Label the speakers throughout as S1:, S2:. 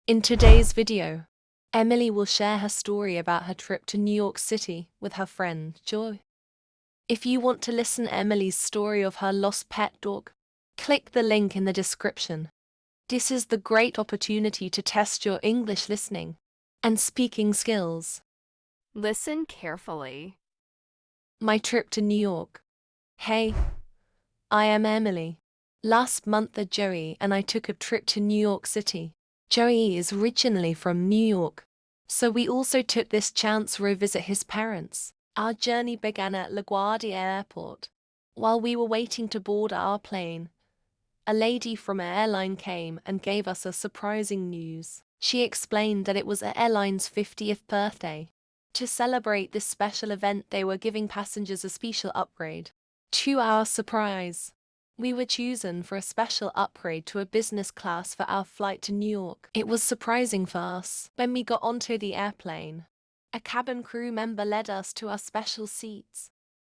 S1: In today's video, Emily will share her story about her trip to New York City with her friend Joy. If you want to listen to Emily's story of her lost pet dog, click the link in the description. This is the great opportunity to test your English listening and speaking skills.
S2: Listen carefully.
S1: My trip to New York. Hey, I am Emily. Last month Joey and I took a trip to New York City. Joey is originally from New York, so we also took this chance to revisit his parents. Our journey began at LaGuardia Airport. While we were waiting to board our plane, a lady from an airline came and gave us a surprising news. She explained that it was the airline's 50th birthday. To celebrate this special event, they were giving passengers a special upgrade. To our surprise, we were chosen for a special upgrade to a business class for our flight to New York. It was surprising for us. When we got onto the airplane, a cabin crew member led us to our special seats.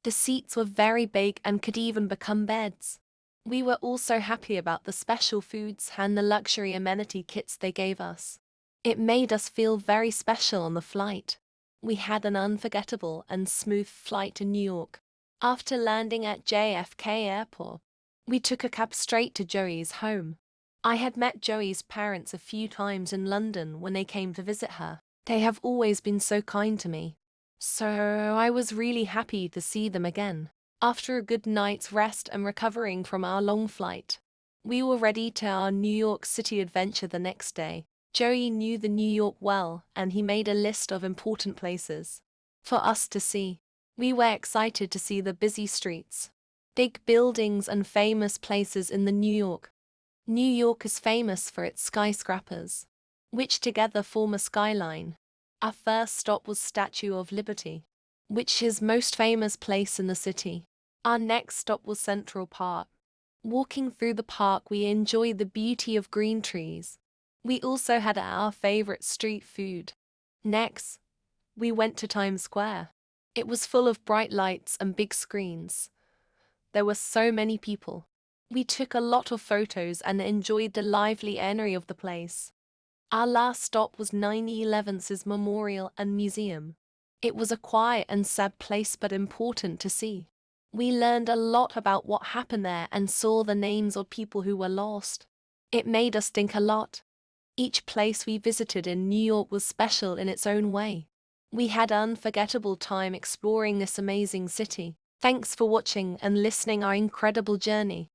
S1: The seats were very big and could even become beds. We were also happy about the special foods and the luxury amenity kits they gave us. It made us feel very special on the flight. We had an unforgettable and smooth flight to New York. After landing at JFK Airport, we took a cab straight to Joey's home. I had met Joey's parents a few times in London when they came to visit her. They have always been so kind to me, so I was really happy to see them again. After a good night's rest and recovering from our long flight, we were ready to our New York City adventure the next day. Joey knew the New York well, and he made a list of important places for us to see. We were excited to see the busy streets, big buildings and famous places in the New York. New York is famous for its skyscrapers, which together form a skyline. Our first stop was Statue of Liberty, which is most famous place in the city. Our next stop was Central Park. Walking through the park, we enjoyed the beauty of green trees. We also had our favorite street food. Next, we went to Times Square. It was full of bright lights and big screens. There were so many people. We took a lot of photos and enjoyed the lively energy of the place. Our last stop was 9/11's Memorial and Museum. It was a quiet and sad place but important to see. We learned a lot about what happened there and saw the names of people who were lost. It made us think a lot. Each place we visited in New York was special in its own way. We had an unforgettable time exploring this amazing city. Thanks for watching and listening our incredible journey.